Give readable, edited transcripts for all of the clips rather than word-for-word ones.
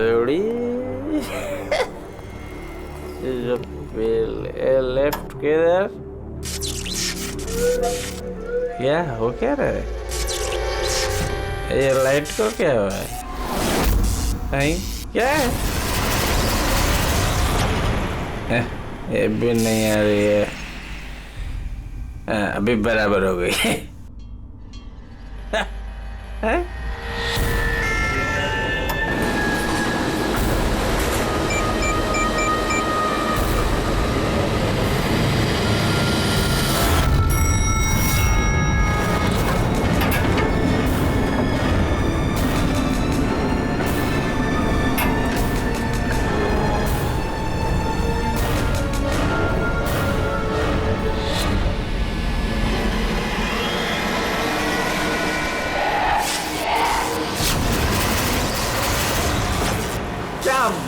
बावड़ी लेफ्ट किधर? क्या हो क्या रहा है? ये लाइट को क्या हुआ है? नहीं क्या है? ये भी नहीं आ रही है। अभी बराबर हो गई है?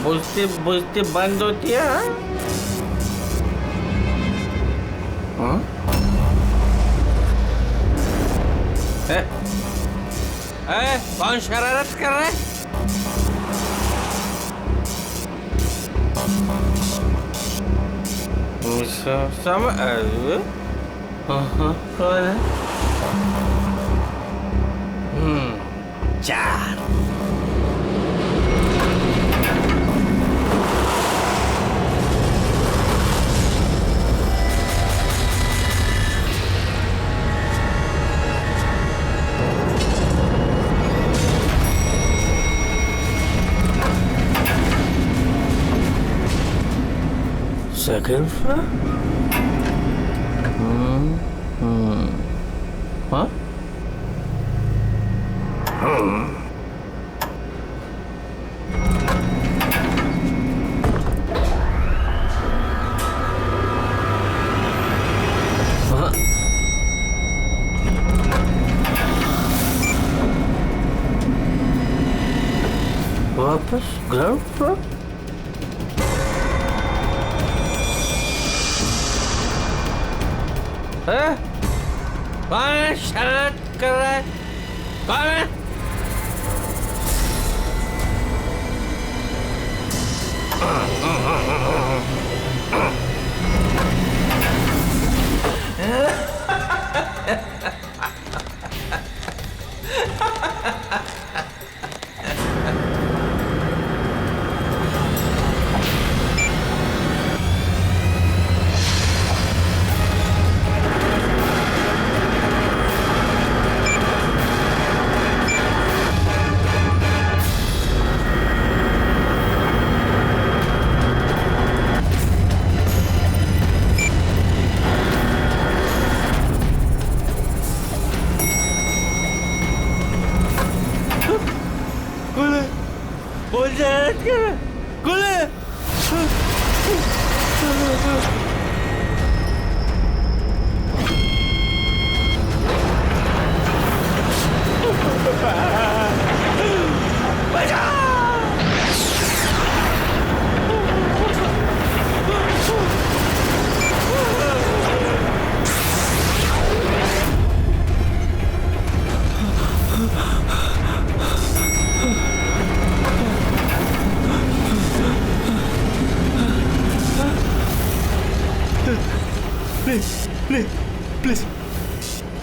बुझती बुझती बंद होती है। हाँ? कौन शरारत कर रहा है? कौन है? चार second floor? Huh? वापस ग्राउंड फ्लोर? कौन है शरारत कर रहा है? कौन है?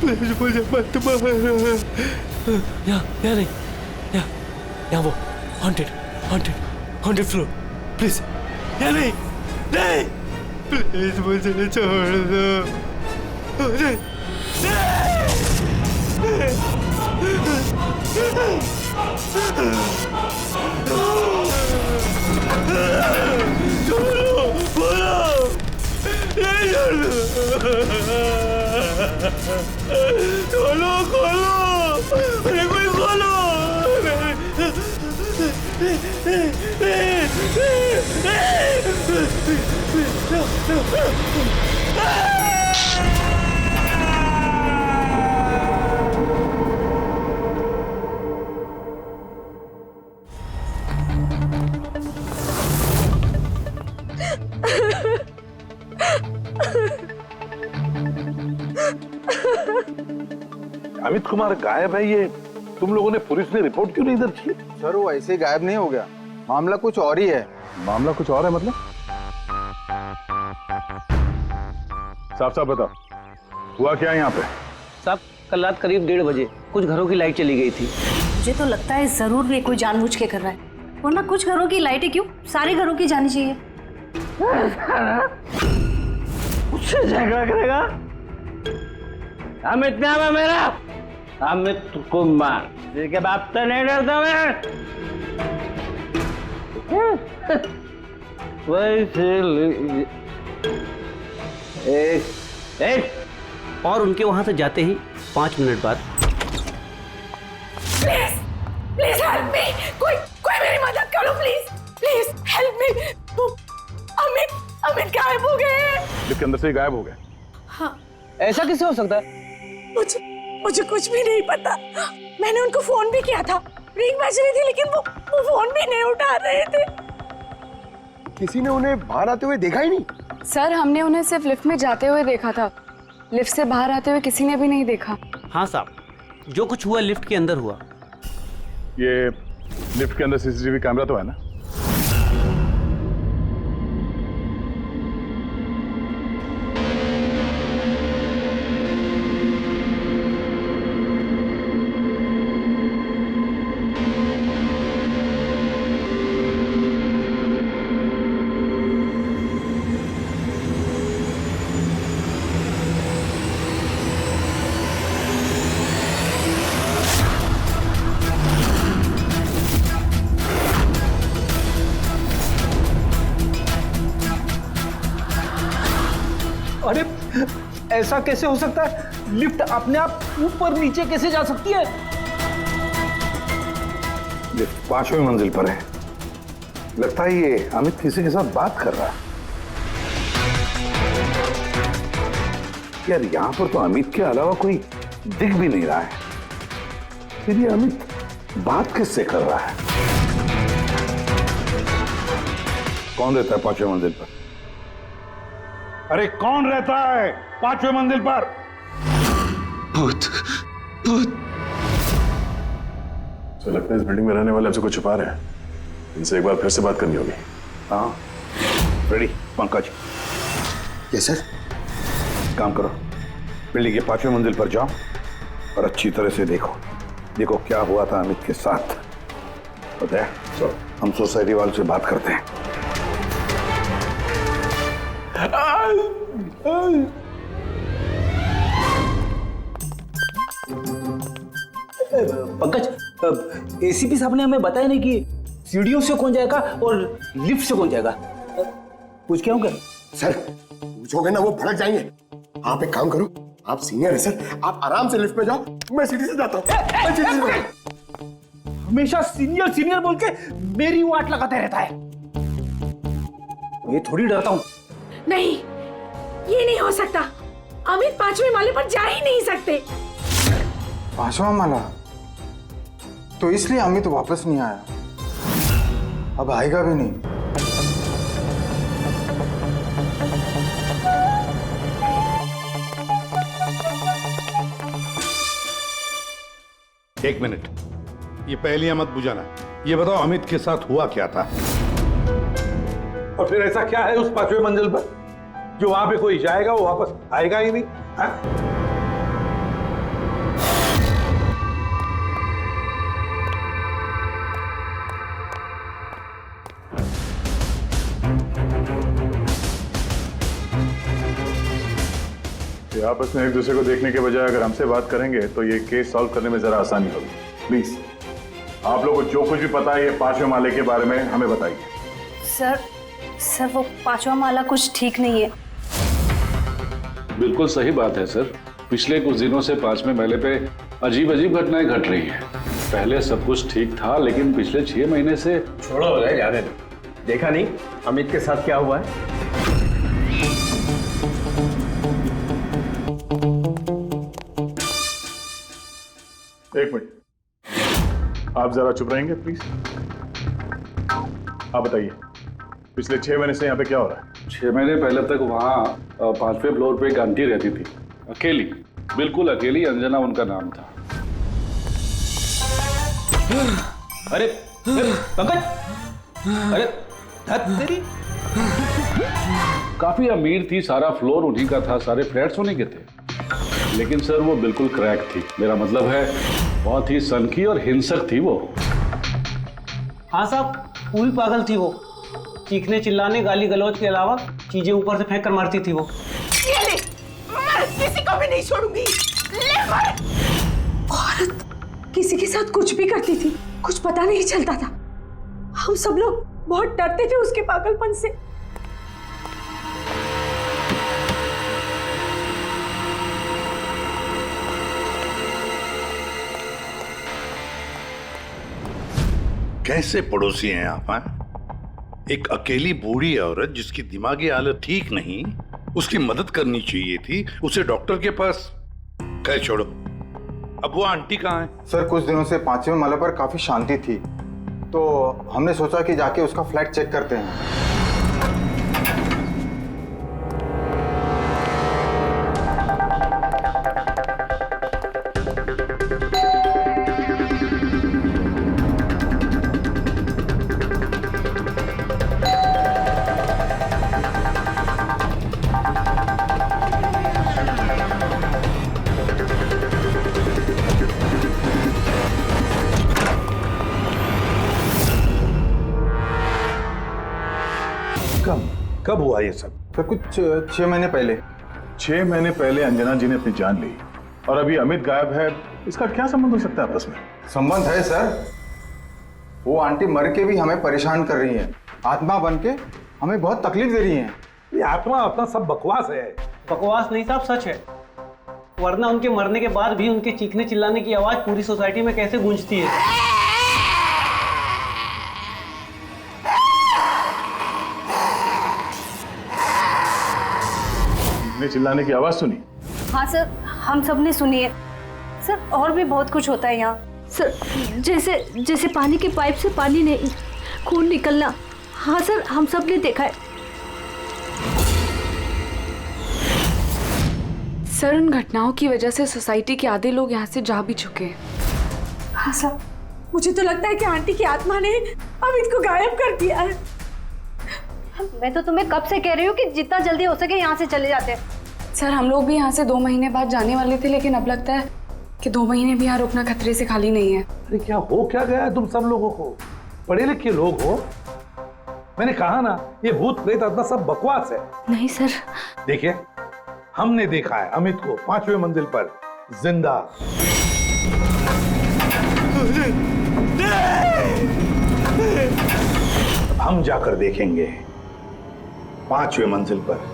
प्लीज मुझे मत मारो। यहाँ नहीं, यहाँ वो हॉन्टेड फ्लोर। प्लीज यहाँ नहीं, प्लीज मुझे छोड़ दो। छोड़ो, बोलो, नहीं छोड़ दो। खोलो, अरे कोई खोलो। अमित कुमार गायब है, ये तुम लोगों ने पुलिस ने रिपोर्ट क्यों नहीं दर्ज की? सर वो ऐसे गायब नहीं हो गया, मामला कुछ और ही है। मामला कुछ और है मतलब? साफ साफ बताओ, हुआ क्या है यहाँ पे? साहब कल रात करीब 1:30 बजे कुछ घरों की लाइट चली गई थी। मुझे तो लगता है जरूर ये कोई जानबूझ के कर रहा है, वरना कुछ घरों की लाइटें क्यों, सारे घरों की जानी चाहिए। उससे झगड़ा करेगा? अमित नाम है मेरा, अमित कुमार। तेरे बाप तो नहीं डरता मैं। और उनके वहां से जाते ही 5 मिनट बाद प्लीज प्लीज हेल्प मी, कोई मेरी मदद करो please, please help me. Amit गायब हो गए हैं। लिफ्ट के अंदर से ही गायब हो गए? हाँ। ऐसा कैसे हो सकता है? मुझे कुछ भी नहीं पता। मैंने उनको फोन भी किया था, रिंग बज रही थी, लेकिन वो फोन भी नहीं उठा रहे थे। किसी ने उन्हें बाहर आते हुए देखा ही नहीं? सर हमने उन्हें सिर्फ लिफ्ट में जाते हुए देखा था, लिफ्ट से बाहर आते हुए किसी ने भी नहीं देखा। हाँ साहब, जो कुछ हुआ लिफ्ट के अंदर हुआ। ये लिफ्ट के अंदर सीसीटीवी कैमरा तो है ना? अरे ऐसा कैसे हो सकता है? लिफ्ट अपने आप ऊपर नीचे कैसे जा सकती है? लिफ्ट 5वीं मंजिल पर है। लगता है ये अमित किसी के साथ बात कर रहा है। यार यहां पर तो अमित के अलावा कोई दिख भी नहीं रहा है, फिर ये अमित बात किससे कर रहा है? कौन रहता है 5वीं मंजिल पर? अरे कौन रहता है 5वीं मंजिल पर? भूत भूत। तो लगता है इस बिल्डिंग में रहने वाले हमसे कुछ छुपा रहे हैं। इनसे एक बार फिर से बात करनी होगी। हाँ रेडी पंकज? Yes sir. काम करो, बिल्डिंग के 5वीं मंजिल पर जाओ और अच्छी तरह से देखो क्या हुआ था अमित के साथ। पता है हम सोसाइटी वालों से बात करते हैं। पंकज, एसीपी साहब ने हमें बताया नहीं कि सीढ़ियों से कौन जाएगा और लिफ्ट से कौन जाएगा। कुछ क्या होगा? सर पूछोगे ना वो भड़क जाएंगे। आप एक काम करो, आप सीनियर है सर, आप आराम से लिफ्ट में जाओ, मैं सीढ़ी से जाता हूँ। हमेशा सीनियर सीनियर बोल के मेरी वाट लगाते रहता है। ये थोड़ी डरता हूँ। नहीं, ये नहीं हो सकता। अमित 5वें माले पर जा ही नहीं सकते। 5वां माला? तो इसलिए अमित वापस नहीं आया, अब आएगा भी नहीं। एक मिनट, ये पहेलियां मत बुझाना। ये बताओ अमित के साथ हुआ क्या था? और फिर ऐसा क्या है उस 5वीं मंजिल पर जो वहां पे कोई जाएगा वो वापस आएगा ही नहीं? हाँ? ये आपस में एक दूसरे को देखने के बजाय अगर हमसे बात करेंगे तो ये केस सॉल्व करने में जरा आसानी होगी। प्लीज आप लोगों को जो कुछ भी पता है ये 5वें माले के बारे में हमें बताइए। सर वो 5वां माला कुछ ठीक नहीं है। बिल्कुल सही बात है सर। पिछले कुछ दिनों से 5वें माले पे अजीब अजीब घटनाएं घट रही हैं। पहले सब कुछ ठीक था, लेकिन पिछले 6 महीने से। छोड़ो हो जाए, जाने दो। देखा नहीं अमित के साथ क्या हुआ है? एक मिनट, आप जरा चुप रहेंगे प्लीज। आप बताइए पिछले 6 महीने से यहाँ पे क्या हो रहा है? 6 महीने पहले तक वहाँ 5वें फ्लोर पे एक आंटी रहती थी, अकेली, बिल्कुल अकेली। अंजना उनका नाम था। अरे पंकज, अरे धत तेरी। काफी अमीर थी, सारा फ्लोर उन्हीं का था, सारे फ्लैट्स उन्हीं के थे, लेकिन सर वो बिल्कुल क्रैक थी। मेरा मतलब है बहुत ही सनकी और हिंसक थी वो। हाँ साहब, पूरी पागल थी वो। चीखने चिल्लाने गाली गलौज के अलावा चीजें ऊपर से फेंक कर मारती थी वो। ये ले, मैं किसी को भी नहीं छोड़ूंगी। ले मर। औरत किसी के साथ कुछ भी करती थी, कुछ पता नहीं चलता था। हम सब लोग बहुत डरते थे उसके पागलपन से। कैसे पड़ोसी हैं आप? हाँ? एक अकेली बूढ़ी औरत जिसकी दिमागी हालत ठीक नहीं, उसकी मदद करनी चाहिए थी, उसे डॉक्टर के पास। खैर छोड़ो, अब वो आंटी कहाँ है? सर कुछ दिनों से 5वें माले पर काफी शांति थी, तो हमने सोचा कि जाके उसका फ्लैट चेक करते हैं। कब हुआ ये सब? फिर कुछ 6 महीने पहले। 6 महीने पहले अंजना जी ने अपनी जान ली और अभी अमित गायब है। इसका क्या संबंध हो सकता है आपस में? संबंध है सर। वो आंटी मर के भी हमें परेशान कर रही है, आत्मा बन के हमें बहुत तकलीफ दे रही है। ये आत्मा अपना सब बकवास है। बकवास नहीं साहब, सच है। वरना उनके मरने के बाद भी उनके चीखने चिल्लाने की आवाज पूरी सोसाइटी में कैसे गूंजती है। चिल्लाने की आवाज सुनी? हाँ सर, हम सब ने सुनी है सर। और भी बहुत कुछ होता है यहाँ सर, जैसे पानी की पाइप से पानी नहीं, खून निकलना। हाँ सर, हम सब ने देखा है। सर उन घटनाओं की वजह से सोसाइटी के आधे लोग यहाँ से जा भी चुके हैं। हाँ सर, मुझे तो लगता है कि आंटी की आत्मा ने अमित को गायब कर दिया है। मैं तो तुम्हें कब से कह रही हूँ कि जितना जल्दी हो सके यहाँ से चले जाते हैं। सर हम लोग भी यहाँ से 2 महीने बाद जाने वाले थे, लेकिन अब लगता है कि 2 महीने भी यहाँ रुकना खतरे से खाली नहीं है। अरे क्या हो क्या गया है तुम सब लोगों को? पढ़े लिखे लोग हो। मैंने कहा ना, ये भूत प्रेत आत्मा सब बकवास है। नहीं सर। देखिए, हमने देखा है अमित को 5वें मंजिल पर जिंदा। अब हम जाकर देखेंगे 5वें मंजिल पर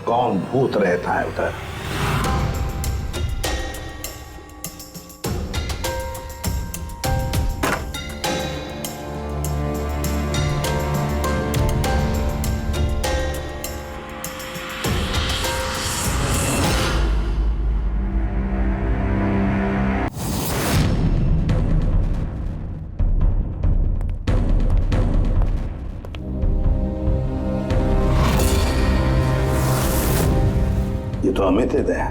कौन भूत रहता है उधर। ये तो अमित है।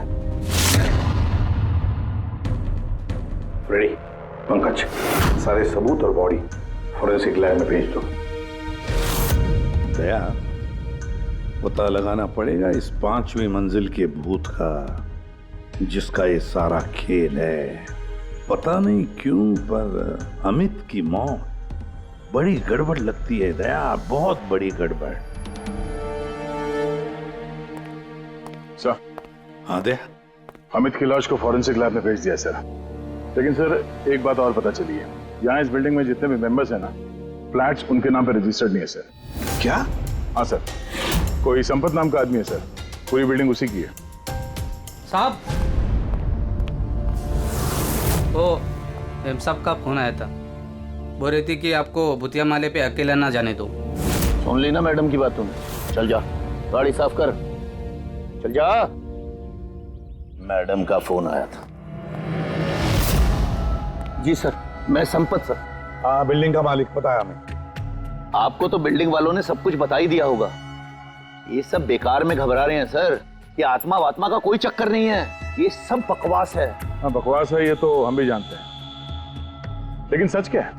रेडी पंकज, सारे सबूत और बॉडी फोरेंसिक लैब में भेज दो। दया, पता लगाना पड़ेगा इस 5वीं मंजिल के भूत का, जिसका ये सारा खेल है। पता नहीं क्यों पर अमित की मौत बड़ी गड़बड़ लगती है दया, बहुत बड़ी गड़बड़। सर। हाँ दया, अमित की लाश को फॉरेंसिक लैब में भेज दिया सर। लेकिन सर एक बात और पता चली है, यहाँ इस बिल्डिंग में जितने भी मेंबर्स हैं ना, फ्लैट्स उनके नाम पे रजिस्टर्ड नहीं है सर। क्या? हाँ सर, कोई संपत नाम का आदमी है सर, पूरी बिल्डिंग उसी की है। साहब, ओ एम साहब का फोन आया था, बोल रही थी कि आपको भूतिया माले पे अकेला ना जाने दो। सुन ली ना मैडम की बात तुमने? चल जा, गाड़ी साफ कर, चल जा। मैडम का फोन आया था। जी सर, मैं संपत सर। हाँ, बिल्डिंग का मालिक बताया हमें। आपको तो बिल्डिंग वालों ने सब कुछ बता ही दिया होगा। ये सब बेकार में घबरा रहे हैं सर। ये आत्मा वात्मा का कोई चक्कर नहीं है, ये सब बकवास है। हाँ बकवास है, ये तो हम भी जानते हैं, लेकिन सच क्या है?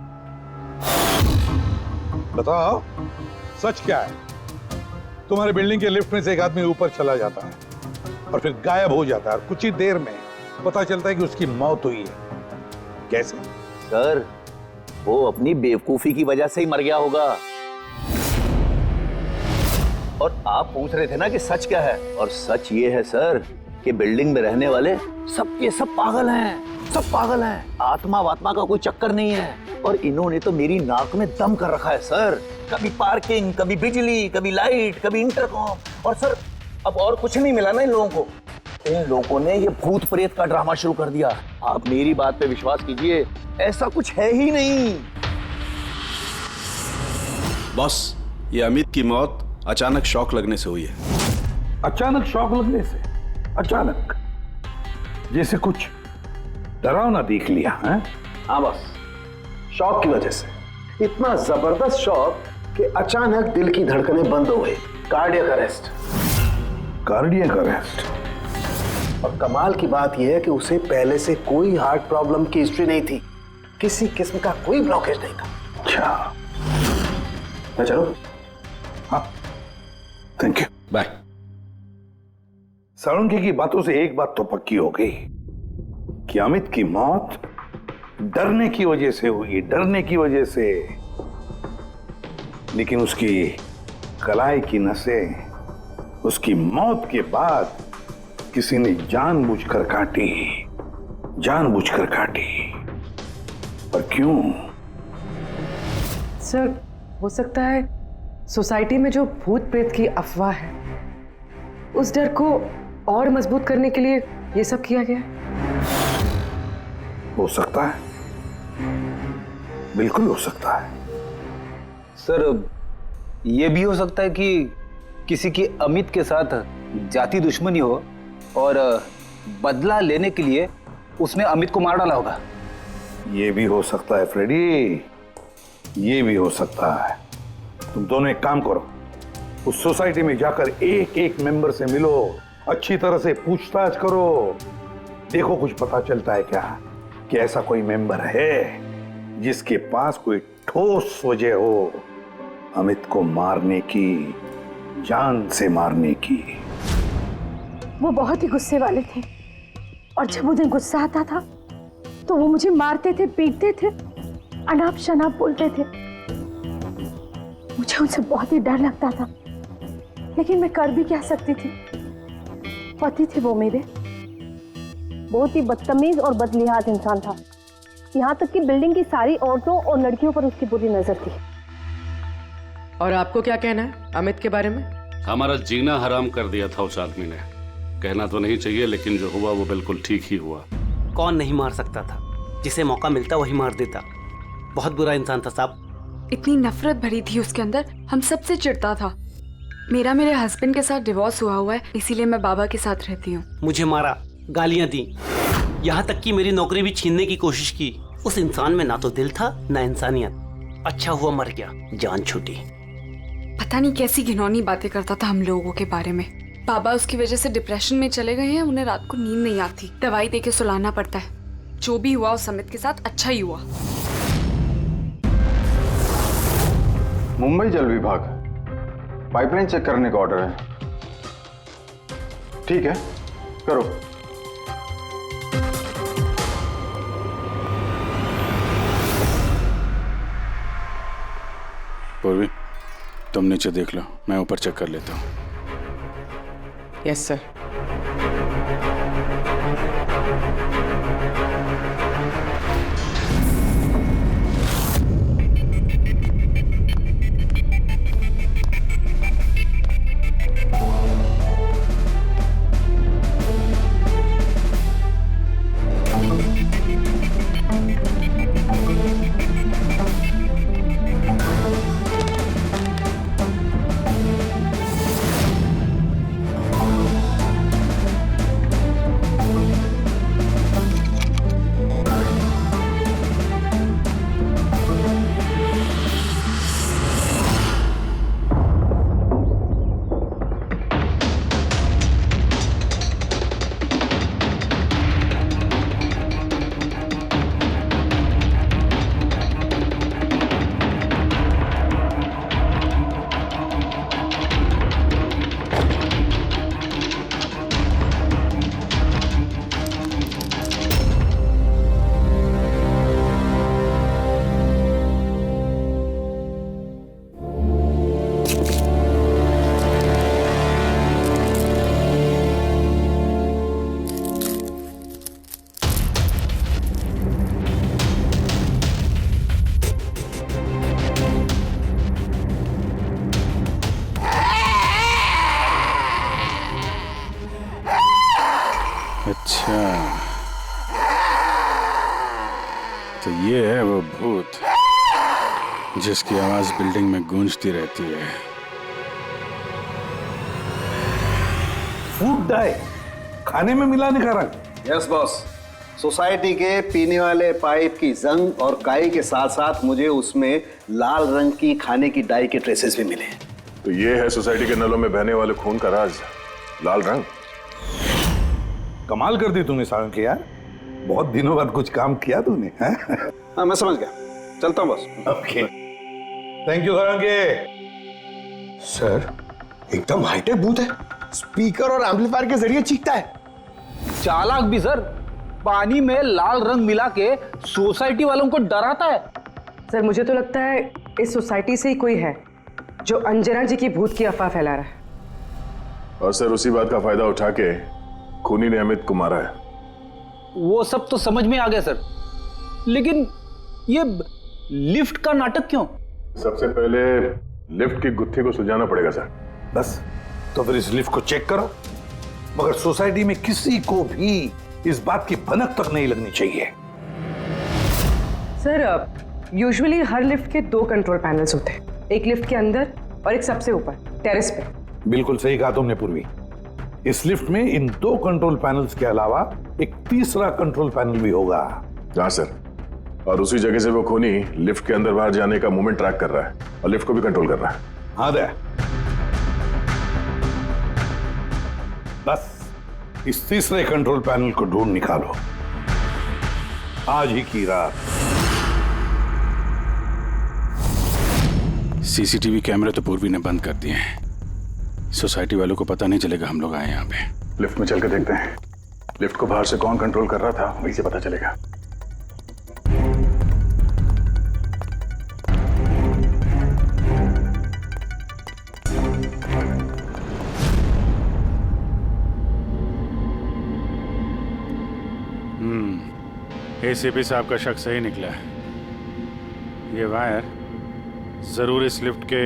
बताओ सच क्या है? तुम्हारे बिल्डिंग के लिफ्ट में से एक आदमी ऊपर चला जाता है और फिर गायब हो जाता है और कुछ ही देर में पता चलता है कि उसकी मौत हुई है। कैसे? सर वो अपनी बेवकूफी की वजह से ही मर गया होगा। और आप पूछ रहे थे ना कि सच क्या है, और सच ये है सर कि बिल्डिंग में रहने वाले सब के सब पागल हैं, सब पागल हैं। आत्मा वात्मा का कोई चक्कर नहीं है। और इन्होंने तो मेरी नाक में दम कर रखा है सर। कभी पार्किंग, कभी बिजली, कभी लाइट, कभी इंटरकॉम। और सर अब और कुछ नहीं मिला ना इन लोगों को। इन लोगों ने ये भूत प्रेत का ड्रामा शुरू कर दिया। आप मेरी बात पे विश्वास कीजिए, ऐसा कुछ है ही नहीं। बॉस, ये अमित की मौत अचानक शॉक लगने से हुई है। अचानक शॉक लगने से? अचानक? जैसे कुछ डरावना देख लिया है? हाँ बस, शॉक की वजह से। इतना जबरदस्त शॉक कि अचानक दिल की धड़कनें बंद हो गई। Cardiac arrest. Cardiac arrest? और कमाल की बात यह है कि उसे पहले से कोई हार्ट प्रॉब्लम की हिस्ट्री नहीं थी, किसी किस्म का कोई ब्लॉकेज नहीं था। अच्छा, मैं चलो? हाँ, थैंक यू, बाय। साळुंखे की बातों से एक बात तो पक्की हो गई कि अमित की मौत डरने की वजह से हुई, डरने की वजह से। लेकिन उसकी कलाई की नसें उसकी मौत के बाद किसी ने जानबूझकर काटी, जानबूझकर काटी। पर क्यों? सर हो सकता है सोसाइटी में जो भूत प्रेत की अफवाह है उस डर को और मजबूत करने के लिए ये सब किया गया है। हो सकता है, बिल्कुल हो सकता है। सर ये भी हो सकता है कि किसी की अमित के साथ जाति दुश्मनी हो और बदला लेने के लिए उसने अमित को मार डाला होगा। ये भी हो सकता है फ्रेडी, ये भी हो सकता है। तुम दोनों एक काम करो, उस सोसाइटी में जाकर एक एक मेंबर से मिलो, अच्छी तरह से पूछताछ करो, देखो कुछ पता चलता है क्या कि ऐसा कोई मेंबर है जिसके पास कोई ठोस वजह हो अमित को मारने की, जान से मारने की। वो बहुत ही गुस्से वाले थे और जब उन्हें गुस्सा आता था तो वो मुझे मारते थे, पीटते थे, अनाप शनाप बोलते थे। मुझे उनसे बहुत ही डर लगता था, लेकिन मैं कर भी क्या सकती थी। पति थे वो मेरे। बहुत ही बदतमीज और बदलिहाज इंसान था। यहाँ तक कि बिल्डिंग की सारी औरतों और लड़कियों पर उसकी बुरी नजर थी। और आपको क्या कहना है अमित के बारे में? हमारा जीना हराम कर दिया था उस आदमी ने। कहना तो नहीं चाहिए, लेकिन जो हुआ वो बिल्कुल ठीक ही हुआ। कौन नहीं मार सकता था? जिसे मौका मिलता वही मार देता। बहुत बुरा इंसान था साहब। इतनी नफरत भरी थी उसके अंदर, हम सबसे चिढ़ता था। मेरे हस्बैंड के साथ डिवोर्स हुआ है, इसीलिए मैं बाबा के साथ रहती हूँ। मुझे मारा, गालियां दी, यहाँ तक कि मेरी नौकरी भी छीनने की कोशिश की। उस इंसान में ना तो दिल था ना इंसानियत। अच्छा हुआ मर गया, जान छूटी। पता नहीं कैसी घिनौनी बातें करता था हम लोगों के बारे में। बाबा उसकी वजह से डिप्रेशन में चले गए हैं, उन्हें रात को नींद नहीं आती, दवाई देके सुलाना पड़ता है। जो भी हुआ उस अमित के साथ अच्छा ही हुआ। मुंबई जल विभाग, पाइपलाइन चेक करने का ऑर्डर है। ठीक है, करो। पूर्वी, तुम नीचे देख लो, मैं ऊपर चेक कर लेता हूँ। Yes sir. तो ये है वो भूत जिसकी आवाज बिल्डिंग में गूंजती रहती है। फूड डाई, खाने में मिलाने का रंग। यस बॉस, सोसाइटी के पीने वाले पाइप की जंग और काई के साथ साथ मुझे उसमें लाल रंग की खाने की डाई के ट्रेसेस भी मिले। तो ये है सोसाइटी के नलों में बहने वाले खून का राज, लाल रंग। कमाल कर दी तूने सारंगी यार, बहुत दिनों बाद कुछ काम किया तूने। हाँ मैं समझ गया, चलता हूँ boss. Okay, thank you sarangi. Sir एकदम हाईटेक भूत है, स्पीकर और एम्पलीफायर के जरिए चीखता है। चालाक भी सर, पानी में लाल रंग मिला के सोसाइटी वालों को डराता है। सर मुझे तो लगता है इस सोसाइटी से ही कोई है जो अंजना जी की भूत की अफवाह फैला रहा है। और सर उसी बात का फायदा उठा के खूनी ने अमित को मारा है। वो सब तो समझ में आ गया सर, लेकिन ये लिफ्ट का नाटक क्यों? सबसे पहले लिफ्ट की गुत्थी को सुलझाना पड़ेगा सर। बस, तो फिर इस लिफ्ट को चेक करो, मगर सोसाइटी में किसी को भी इस बात की भनक तक नहीं लगनी चाहिए। सर यूजुअली हर लिफ्ट के 2 कंट्रोल पैनल्स होते हैं, एक लिफ्ट के अंदर और एक सबसे ऊपर टेरेस पे। बिल्कुल सही कहा तुमने पूर्वी, इस लिफ्ट में इन 2 कंट्रोल पैनल्स के अलावा एक तीसरा कंट्रोल पैनल भी होगा। हाँ सर, और उसी जगह से वो खूनी लिफ्ट के अंदर बाहर जाने का मूवमेंट ट्रैक कर रहा है और लिफ्ट को भी कंट्रोल कर रहा है। हाँ दे, बस इस तीसरे कंट्रोल पैनल को ढूंढ निकालो आज ही की रात। सीसीटीवी कैमरे तो पूर्वी ने बंद कर दिए हैं, सोसाइटी वालों को पता नहीं चलेगा हम लोग आए यहाँ पे। लिफ्ट में चल के देखते हैं, लिफ्ट को बाहर से कौन कंट्रोल कर रहा था वहीं से पता चलेगा। एसीपी साहब का शक सही निकला है, ये वायर जरूर इस लिफ्ट के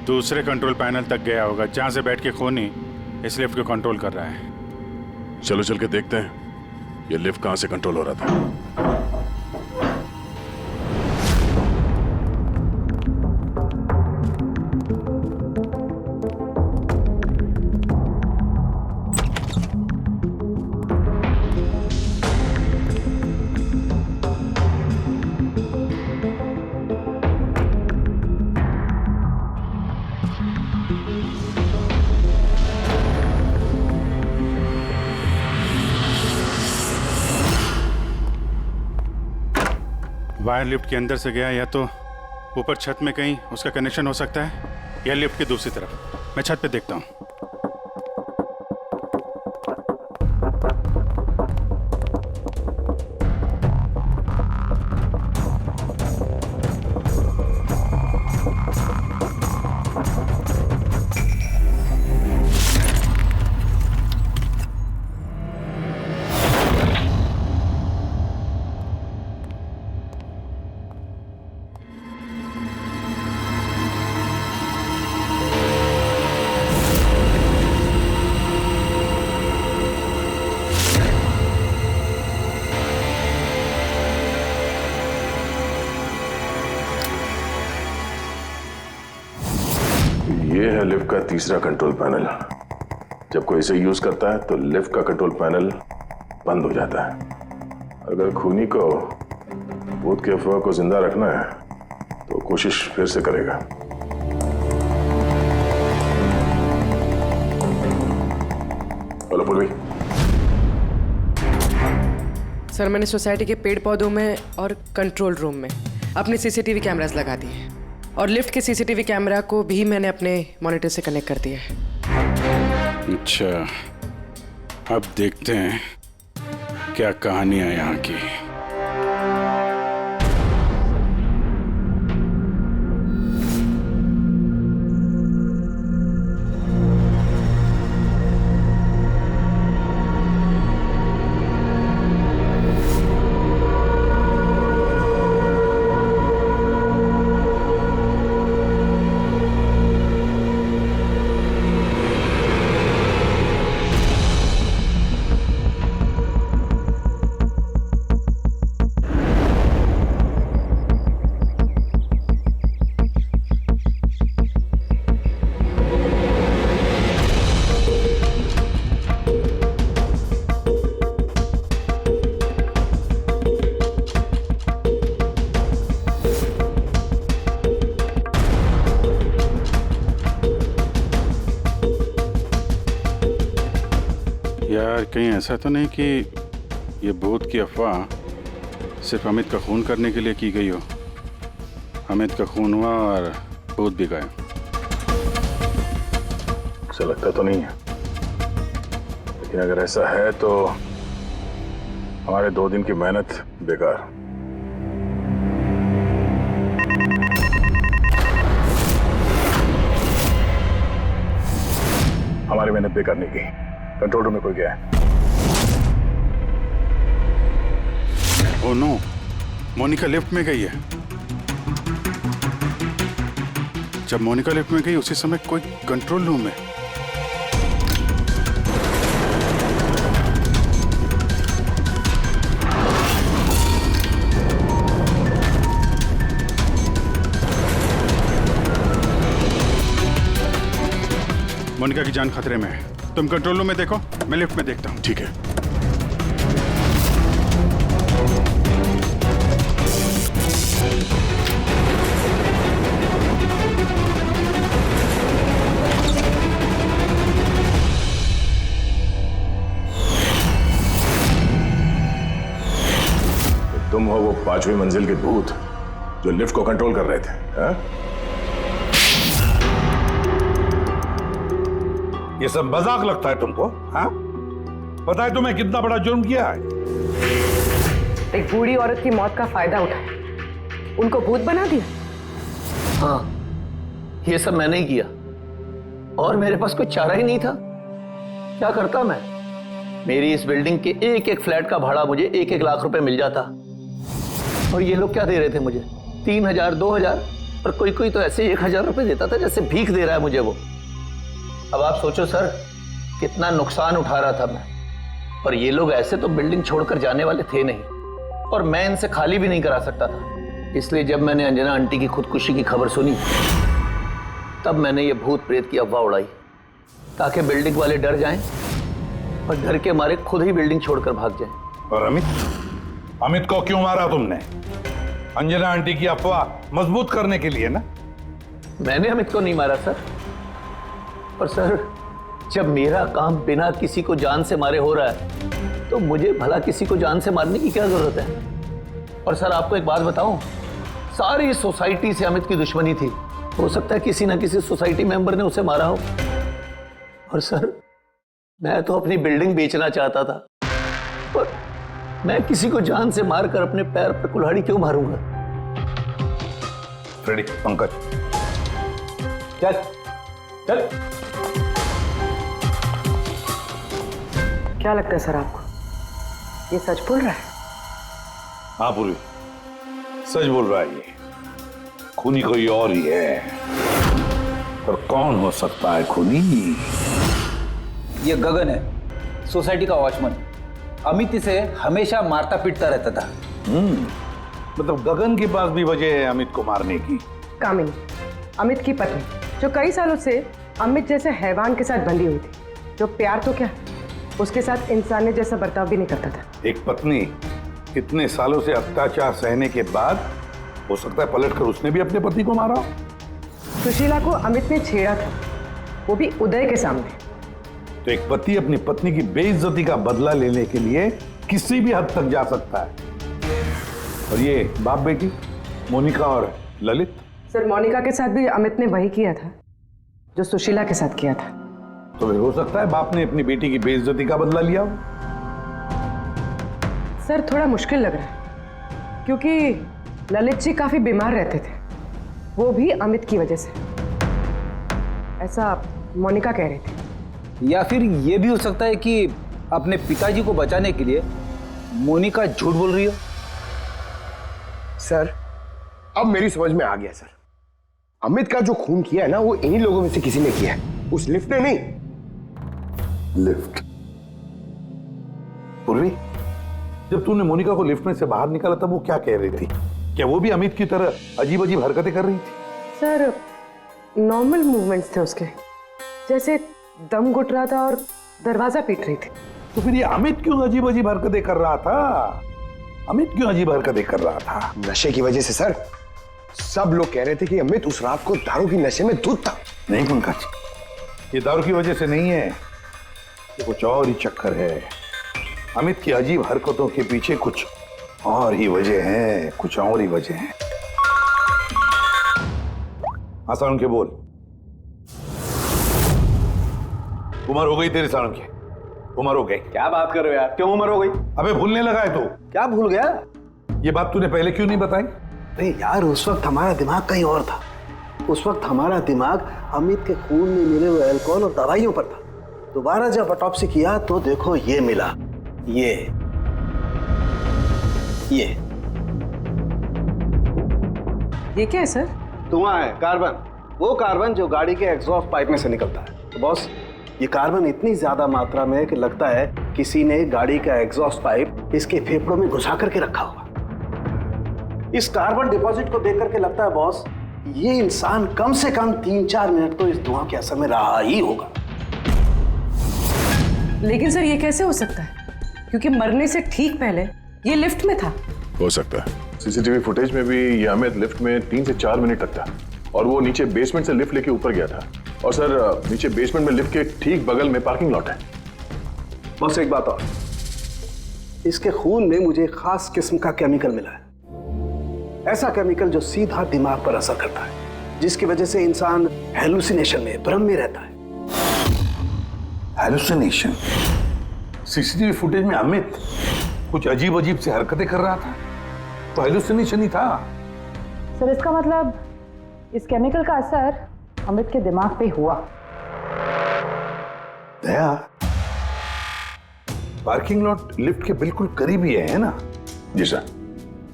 दूसरे कंट्रोल पैनल तक गया होगा जहां से बैठ के खूनी इस लिफ्ट को कंट्रोल कर रहा है। चलो चल के देखते हैं ये लिफ्ट कहां से कंट्रोल हो रहा था। वायर लिफ्ट के अंदर से गया या तो ऊपर छत में कहीं उसका कनेक्शन हो सकता है या लिफ्ट की दूसरी तरफ। मैं छत पे देखता हूँ। ये है लिफ्ट का तीसरा कंट्रोल पैनल। जब कोई इसे यूज करता है तो लिफ्ट का कंट्रोल पैनल बंद हो जाता है। अगर खूनी को भूत की अफवाह को जिंदा रखना है तो कोशिश फिर से करेगा। हेलो पूर्वी। सर मैंने सोसाइटी के पेड़ पौधों में और कंट्रोल रूम में अपने सीसीटीवी कैमरास लगा दिए और लिफ्ट के सीसीटीवी कैमरा को भी मैंने अपने मॉनिटर से कनेक्ट कर दिया है। अच्छा, अब देखते हैं क्या कहानी है यहाँ की। यार कहीं ऐसा तो नहीं कि ये भूत की अफवाह सिर्फ अमित का खून करने के लिए की गई हो। अमित का खून हुआ और भूत भी गए। ऐसा लगता तो नहीं है, लेकिन अगर ऐसा है तो हमारे 2 दिन की मेहनत बेकार। हमारी मेहनत बेकार नहीं गई। कंट्रोल रूम में कोई गया है? ओह नो, मोनिका लिफ्ट में गई है। जब मोनिका लिफ्ट में गई उसी समय कोई कंट्रोल रूम में। मोनिका की जान खतरे में है। तुम कंट्रोल रूम में देखो, मैं लिफ्ट में देखता हूँ। ठीक है। तुम हो वो 5वीं मंजिल के भूत जो लिफ्ट को कंट्रोल कर रहे थे, हाँ? ये सब मजाक लगता है तुमको? हाँ? पता है तुम्हें कितना बड़ा जुर्म किया है? एक बूढ़ी औरत की मौत का फायदा उठाया, उनको भूत बना दिया। हाँ, ये सब मैंने ही किया और मेरे पास कोई चारा ही नहीं था। क्या करता मैं? मेरी इस बिल्डिंग के एक एक फ्लैट का भाड़ा मुझे 1-1 लाख रुपए मिल जाता और ये लोग क्या दे रहे थे मुझे? 3,000, 2,000 और कोई कोई तो ऐसे 1,000 रुपए देता था जैसे भीख दे रहा है मुझे वो। अब आप सोचो सर, कितना नुकसान उठा रहा था मैं। और ये लोग ऐसे तो बिल्डिंग छोड़कर जाने वाले थे नहीं और मैं इनसे खाली भी नहीं करा सकता था। इसलिए जब मैंने अंजना आंटी की खुदकुशी की खबर सुनी तब मैंने ये भूत प्रेत की अफवाह उड़ाई ताकि बिल्डिंग वाले डर जाएं और डर के मारे खुद ही बिल्डिंग छोड़कर भाग जाएं। और अमित को क्यों मारा तुमने? अंजना आंटी की अफवाह मजबूत करने के लिए ना? मैंने अमित को नहीं मारा सर। और सर, जब मेरा काम बिना किसी को जान से मारे हो रहा है तो मुझे भला किसी को जान से मारने की क्या जरूरत है? और सर आपको एक बात बताऊं, सारी सोसाइटी से अमित की दुश्मनी थी। हो सकता है किसी ना किसी सोसाइटी मेंबर ने उसे मारा हो। और सर, मैं तो अपनी बिल्डिंग बेचना चाहता था और मैं किसी को जान से मारकर अपने पैर पर कुल्हाड़ी क्यों मारूंगा? फ्रेडी, पंकज, चल चल। क्या लगता है सर आपको, ये सच बोल रहा है? हाँ पूरी, सच बोल रहा है। ये खूनी कोई और ही है। पर कौन हो सकता है खूनी? ये गगन है, सोसाइटी का वॉचमैन। अमित इसे हमेशा मारता पीटता रहता था। मतलब गगन के पास भी वजह है अमित को मारने की। कामिनी, अमित की पत्नी, जो कई सालों से अमित जैसे हैवान के साथ बंधी हुई थी, जो प्यार तो क्या उसके साथ इंसानियत जैसा बर्ताव भी नहीं करता था। एक पत्नी इतने सालों से अत्याचार सहने के बाद हो सकता है पलटकर उसने भी अपने पति को मारा। सुशीला को अमित ने छेड़ा था, वो भी उदय के सामने। तो एक पति अपनी पत्नी की बेइज्जती का बदला लेने के लिए किसी भी हद तक जा सकता है। और ये बाप बेटी मोनिका और ललित। सर, मोनिका के साथ भी अमित ने वही किया था जो सुशीला के साथ किया था। तो फिर हो सकता है बाप ने अपनी बेटी की बेइज्जती का बदला लिया हो। सर, थोड़ा मुश्किल लग रहा है क्योंकि ललित जी काफी बीमार रहते थे, वो भी अमित की वजह से, ऐसा मोनिका कह रही थी। या फिर ये भी हो सकता है कि अपने पिताजी को बचाने के लिए मोनिका झूठ बोल रही हो। सर, अब मेरी समझ में आ गया सर। अमित का जो खून किया है ना, वो इन्हीं लोगों में से किसी ने किया है, उस लिफ्ट ने नहीं। लिफ्ट? पूर्वी, जब तूने मोनिका को लिफ्ट में से बाहर निकाला तब वो क्या कह रही थी? क्या वो भी अमित की तरह अजीब अजीब हरकतें कर रही थी? सर, नॉर्मल मूवमेंट्स थे उसके, जैसे दम घुट रहा था और दरवाजा पीट रही थी। तो फिर ये अमित क्यों अजीब अजीब हरकतें कर रहा था? अमित क्यों अजीब हरकतें कर रहा था? नशे की वजह से सर। सब लोग कह रहे थे कि अमित उस रात को दारू की नशे में धुत था। नहीं पंकज, ये दारू की वजह से नहीं है, कुछ और ही चक्कर है। अमित की अजीब हरकतों के पीछे कुछ और ही वजह है, कुछ और ही वजह है। हाँ सालम के बोल। उम्र हो गई तेरी सालम की, उम्र हो गई। क्या बात कर रहे हो यार, क्यों उम्र हो गई? अबे भूलने लगा है तू? क्या भूल गया? ये बात तूने पहले क्यों नहीं बताई? अरे यार उस वक्त हमारा दिमाग कहीं और था। उस वक्त हमारा दिमाग अमित के खून में मिले हुए अल्कोहल और दवाइयों पर था। दोबारा जब ऑटोप्सी किया तो देखो ये मिला, ये क्या है सर? धुआं है, कार्बन। वो कार्बन जो गाड़ी के एग्जॉस्ट पाइप में से निकलता है। तो बॉस, ये कार्बन इतनी ज्यादा मात्रा में कि लगता है किसी ने गाड़ी का एग्जॉस्ट पाइप इसके फेफड़ों में घुसा करके रखा होगा। इस कार्बन डिपॉजिट को देख करके लगता है बॉस, ये इंसान कम से कम 3-4 मिनट तो इस धुआं के असर में रहा ही होगा। लेकिन सर ये कैसे हो सकता है? क्योंकि मरने से ठीक पहले ये लिफ्ट में था। हो सकता है। सीसीटीवी फुटेज में भी ये अमित लिफ्ट में 3 से 4 मिनट तक था और वो नीचे बेसमेंट से लिफ्ट लेके ऊपर गया था। और सर नीचे बेसमेंट में लिफ्ट के ठीक बगल में पार्किंग लॉट है। बस एक बात और, इसके खून में मुझे एक खास किस्म का केमिकल मिला है। ऐसा केमिकल जो सीधा दिमाग पर असर करता है, जिसकी वजह से इंसान हेलुसिनेशन में, भ्रम में रहता है। हेलुसिनेशन? सीसीटीवी फुटेज में अमित कुछ अजीब अजीब से हरकतें कर रहा था, तो हेलुसिनेशन ही था। सर इसका मतलब इस केमिकल का असर अमित के दिमाग पे हुआ। दया, पार्किंग लॉट लिफ्ट के बिल्कुल करीब ही है ना? जी सर।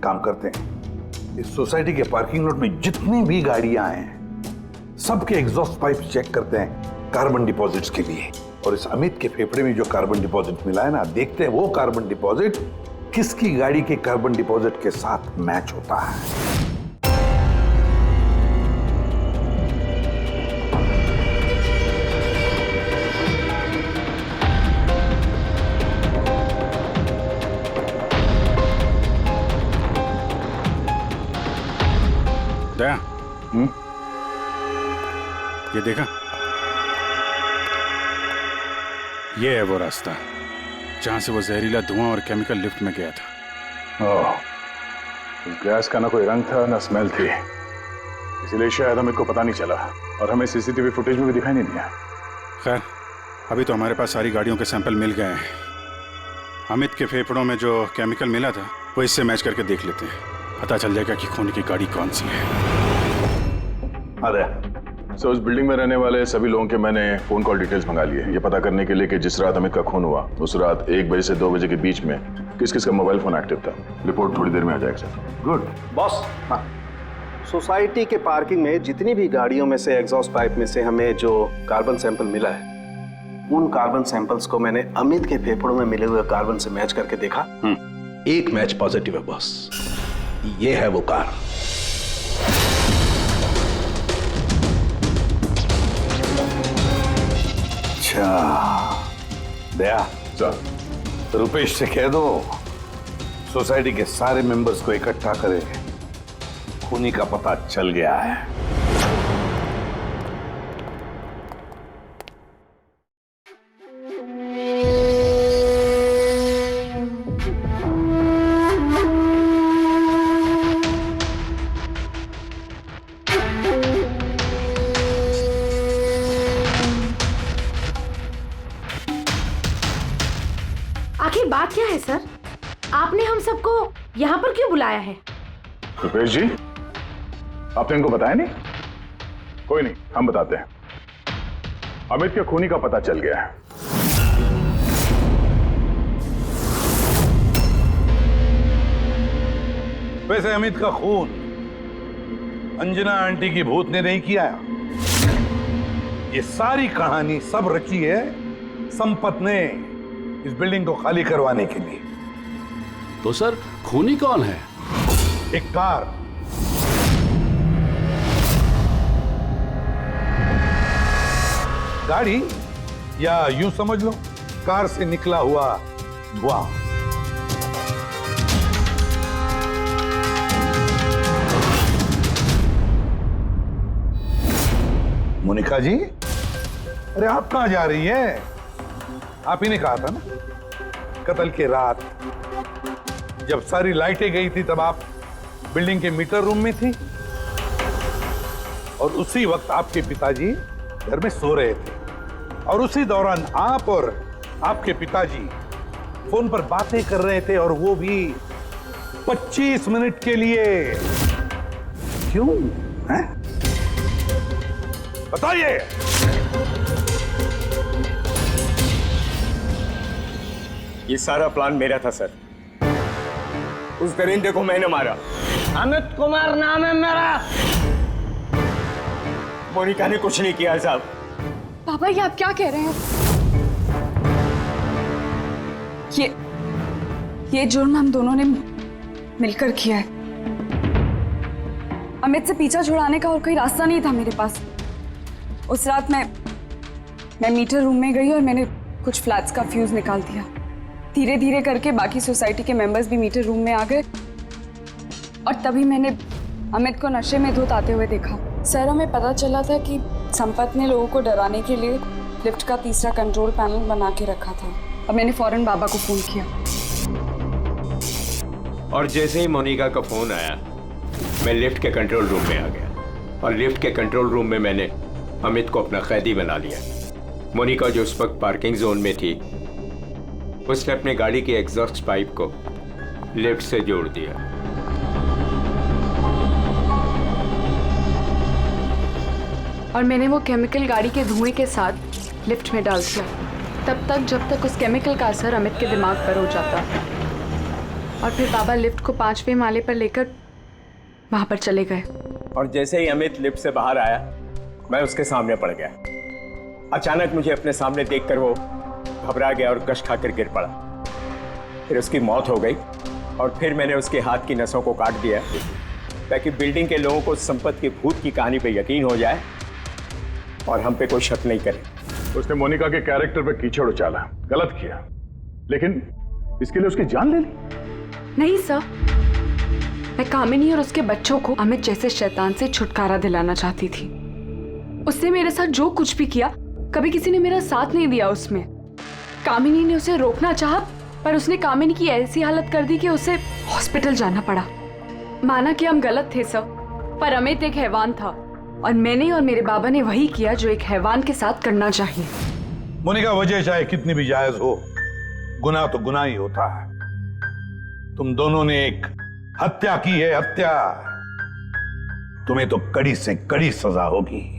काम करते हैं, इस सोसाइटी के पार्किंग लॉट में जितनी भी गाड़ियां हैं सबके एग्जॉस्ट पाइप चेक करते हैं कार्बन डिपॉजिट्स के लिए। और इस अमित के फेफड़े में जो कार्बन डिपॉजिट मिला है ना, देखते हैं वो कार्बन डिपॉजिट किसकी गाड़ी के कार्बन डिपॉजिट के साथ मैच होता है। दया, ये देखा, ये है वो रास्ता जहां से वो जहरीला धुआं और केमिकल लिफ्ट में गया था। ओह, उस गैस का ना कोई रंग था ना स्मेल थी, इसीलिए शायद हमें को पता नहीं चला और हमें सीसीटीवी फुटेज में भी दिखाई नहीं दिया। खैर, अभी तो हमारे पास सारी गाड़ियों के सैंपल मिल गए हैं। अमित के फेफड़ों में जो केमिकल मिला था वो इससे मैच करके देख लेते हैं, पता चल जाएगा कि खून की गाड़ी कौन सी है। अरे सो उस बिल्डिंग में रहने वाले सभी लोगों के मैंने फोन कॉल डिटेल्स मंगा लिए, ये पता करने के लिए कि जिस रात अमित का खून हुआ उस रात 1 बजे से 2 बजे के बीच में किस किस का मोबाइल फोन एक्टिव था। रिपोर्ट थोड़ी देर में आ जाएगा सर। Good boss. हाँ, सोसाइटी के पार्किंग में जितनी भी गाड़ियों में से एग्जॉस्ट पाइप में से हमें जो कार्बन सैंपल मिला है, उन कार्बन सैंपल्स को मैंने अमित के फेफड़ों में मिले हुए कार्बन से मैच करके देखा। एक मैच पॉजिटिव है बॉस, ये है वो कार। अच्छा दया सर, रुपेश से कह दो सोसाइटी के सारे मेंबर्स को इकट्ठा करे, खूनी का पता चल गया है। आखिर बात क्या है सर? आपने हम सबको यहाँ पर क्यों बुलाया है? रुपेश जी, आपने इनको बताया नहीं? कोई नहीं, हम बताते हैं। अमित के खूनी का पता चल गया है। वैसे अमित का खून अंजना आंटी की भूत ने नहीं किया। ये सारी कहानी सब रची है संपत ने इस बिल्डिंग को खाली करवाने के लिए। तो सर खूनी कौन है? एक कार, गाड़ी, या यूं समझ लो कार से निकला हुआ धुआं। मोनिका जी, अरे आप कहां जा रही है? आप ही ने कहा था ना, कत्ल की रात जब सारी लाइटें गई थी तब आप बिल्डिंग के मीटर रूम में थी और उसी वक्त आपके पिताजी घर में सो रहे थे और उसी दौरान आप और आपके पिताजी फोन पर बातें कर रहे थे और वो भी 25 मिनट के लिए। क्यों हैं? बताइए। ये सारा प्लान मेरा था सर। उस दरिंदे को मैंने मारा। अमित कुमार नाम है मेरा। मोनिका ने कुछ नहीं किया साहब। पापा ये आप क्या कह रहे हैं? ये जुर्म हम दोनों ने मिलकर किया है। अमित से पीछा छुड़ाने का और कोई रास्ता नहीं था मेरे पास। उस रात मैं मीटर रूम में गई और मैंने कुछ फ्लैट्स का फ्यूज निकाल दिया। धीरे धीरे करके बाकी सोसाइटी के मेंबर्स भी मीटर रूम में आ गए और तभी मैंने अमित को नशे में धुत आते हुए देखा। सर हमें पता चला था कि संपत ने लोगों को डराने के लिए लिफ्ट का तीसरा कंट्रोल पैनल बना के रखा था और मैंने फौरन बाबा को फोन किया। और जैसे ही मोनिका का फोन आया मैं लिफ्ट के कंट्रोल रूम में आ गया और लिफ्ट के कंट्रोल रूम में मैंने अमित को अपना कैदी बना लिया। मोनिका जो उस वक्त पार्किंग जोन में थी उसने अपने गाड़ी की एग्जॉस्ट पाइप को लिफ्ट से जोड़ दिया। और मैंने वो केमिकल गाड़ी के धुएं के साथ लिफ्ट में डाल दिया तब तक जब तक उस केमिकल का असर अमित के दिमाग पर हो जाता। और फिर बाबा लिफ्ट को 5वें माले पर लेकर वहां पर चले गए। और जैसे ही अमित लिफ्ट से बाहर आया मैं उसके सामने पड़ गया। अचानक मुझे अपने सामने देखकर वो घबरा गया और गश खाकर गिर पड़ा। फिर उसकी मौत हो गई और फिर मैंने उसके हाथ की नसों को काट दिया ताकि बिल्डिंग के लोगों को संपत के भूत की कहानी पे यकीन हो जाए और हम पे कोई शक नहीं करे। उसने मोनिका के कैरेक्टर पे कीचड़ उछाला, गलत किया, लेकिन इसके लिए उसकी जान ले ली। नहीं सर, मैं कामिनी और उसके बच्चों को अमित जैसे शैतान से छुटकारा दिलाना चाहती थी। उसने मेरे साथ जो कुछ भी किया कभी किसी ने मेरा साथ नहीं दिया उसमें। कामिनी ने उसे रोकना चाहा पर उसने कामिनी की ऐसी हालत कर दी कि उसे हॉस्पिटल जाना पड़ा। माना कि हम गलत थे सब, पर अमित एक हैवान था और मैंने और मेरे बाबा ने वही किया जो एक हैवान के साथ करना चाहिए। मोनिका, वजह चाहे कितनी भी जायज हो, गुनाह तो गुनाह ही होता है। तुम दोनों ने एक हत्या की है, हत्या। तुम्हें तो कड़ी से कड़ी सजा होगी।